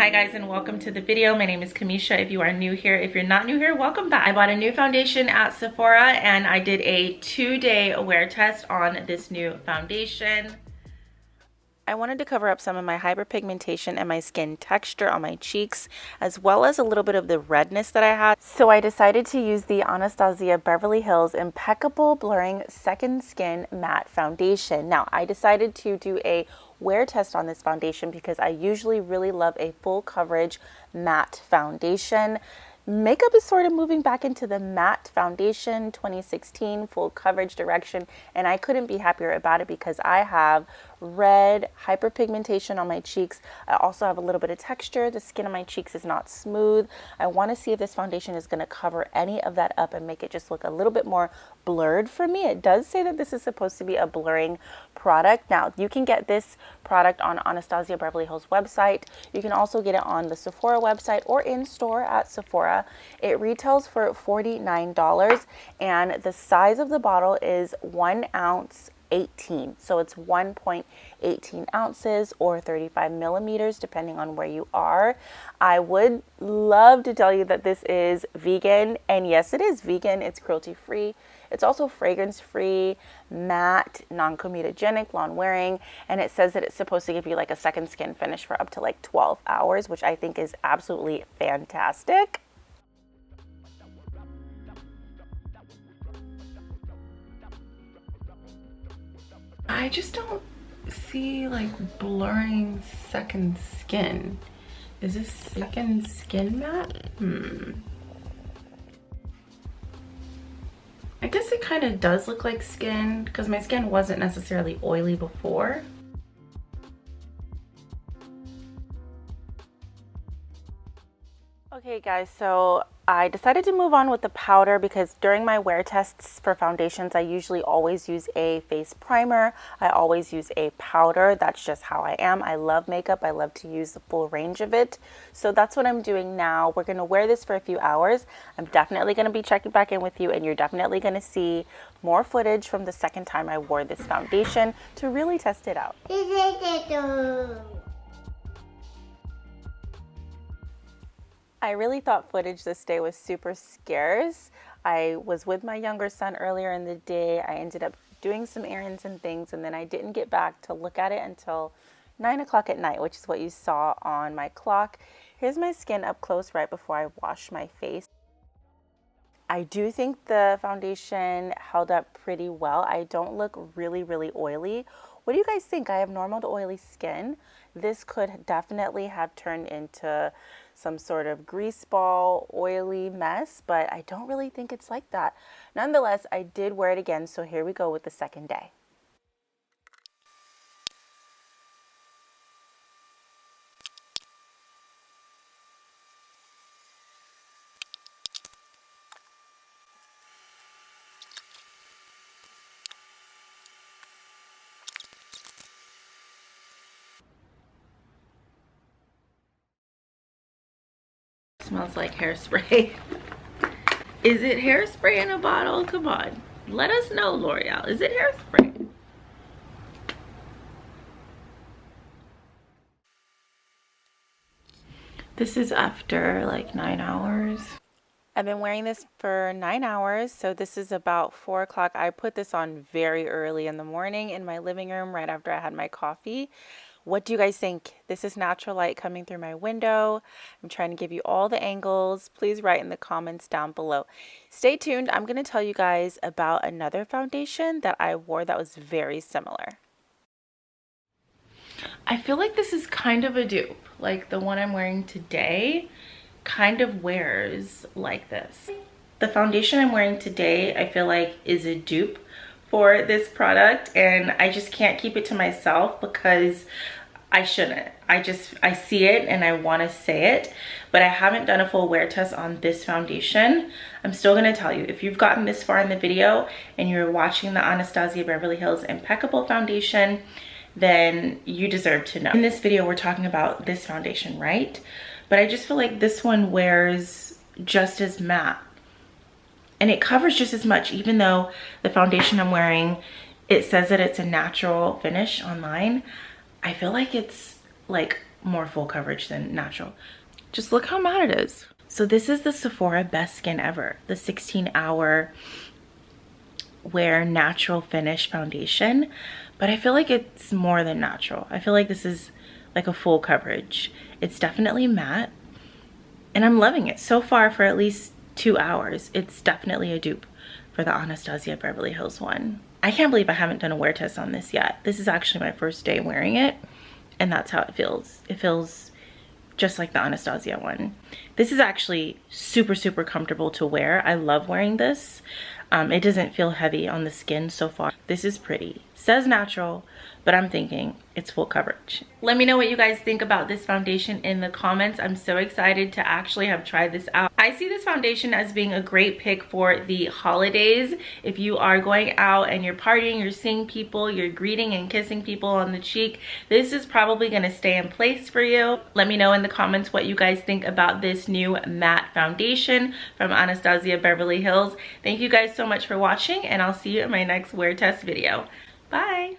Hi guys, and welcome to the video. My name is Camisha. If you are new here, if you're not new here, welcome back. I bought a new foundation at Sephora and I did a 2-day wear test on this new foundation. I wanted to cover up some of my hyperpigmentation and my skin texture on my cheeks, as well as a little bit of the redness that I had. So I decided to use the Anastasia Beverly Hills Impeccable Blurring Second Skin Matte Foundation. Now, I decided to do a wear test on this foundation because I usually really love a full coverage matte foundation. Makeup is sort of moving back into the matte foundation 2016 full coverage direction, and I couldn't be happier about it because I have red hyperpigmentation on my cheeks. I also have a little bit of texture. The skin on my cheeks is not smooth. I want to see if this foundation is going to cover any of that up and make it just look a little bit more blurred for me. It does say that this is supposed to be a blurring product. Now, you can get this product on Anastasia Beverly Hills website. You can also get it on the Sephora website or in store at Sephora. It retails for $49 and the size of the bottle is 1 ounce 18, so it's 1.18 ounces or 35 millimeters depending on where you are. I would love to tell you that this is vegan, and yes, it is vegan. It's cruelty free. It's also fragrance free, matte, non-comedogenic, lawn wearing, and it says that it's supposed to give you like a second skin finish for up to like 12 hours, which I think is absolutely fantastic. I just don't see like blurring second skin. Is this second skin matte? I guess it kind of does look like skin because my skin wasn't necessarily oily before. Okay guys, so I decided to move on with the powder because during my wear tests for foundations, I usually always use a face primer. I always use a powder. That's just how I am. I love makeup. I love to use the full range of it. So that's what I'm doing now. We're going to wear this for a few hours. I'm definitely going to be checking back in with you, and you're definitely going to see more footage from the second time I wore this foundation to really test it out. I really thought footage this day was super scarce. I was with my younger son earlier in the day. I ended up doing some errands and things, and then I didn't get back to look at it until 9 o'clock at night, which is what you saw on my clock. Here's my skin up close right before I wash my face. I do think the foundation held up pretty well. I don't look really, really oily. What do you guys think? I have normal to oily skin. This could definitely have turned into some sort of grease ball, oily mess, but I don't really think it's like that. Nonetheless, I did wear it again, so here we go with the second day. Smells like hairspray. Is it hairspray in a bottle? Come on, let us know, L'Oreal. Is it hairspray? This is after like 9 hours. I've been wearing this for 9 hours, so this is about 4 o'clock. I put this on very early in the morning in my living room right after I had my coffee. What do you guys think? This is natural light coming through my window. I'm trying to give you all the angles. Please write in the comments down below. Stay tuned. I'm going to tell you guys about another foundation that I wore that was very similar. I feel like this is kind of a dupe. Like the one I'm wearing today kind of wears like this. The foundation I'm wearing today, I feel like is a dupe for this product, and I just can't keep it to myself because I shouldn't. I see it and I want to say it, but I haven't done a full wear test on this foundation. I'm still going to tell you, if you've gotten this far in the video and you're watching the Anastasia Beverly Hills Impeccable foundation, then you deserve to know. In this video, we're talking about this foundation, right? But I just feel like this one wears just as matte. And it covers just as much, even though the foundation I'm wearing, it says that it's a natural finish online. I feel like it's like more full coverage than natural. Just look how matte it is. So this is the Sephora Best Skin Ever, the 16-hour wear natural finish foundation, but I feel like it's more than natural. I feel like this is like a full coverage. It's definitely matte, and I'm loving it so far. For at least 2 hours, it's definitely a dupe for the Anastasia Beverly Hills one. I can't believe I haven't done a wear test on this yet. This is actually my first day wearing it, and that's how it feels. It feels just like the Anastasia one. This is actually super, super comfortable to wear. I love wearing this. It doesn't feel heavy on the skin so far. This is pretty. Says natural, but I'm thinking it's full coverage. Let me know what you guys think about this foundation in the comments. I'm so excited to actually have tried this out. I see this foundation as being a great pick for the holidays. If you are going out and you're partying, you're seeing people, you're greeting and kissing people on the cheek, this is probably gonna stay in place for you. Let me know in the comments what you guys think about this new matte foundation from Anastasia Beverly Hills. Thank you guys so much for watching, and I'll see you in my next wear test video. Bye.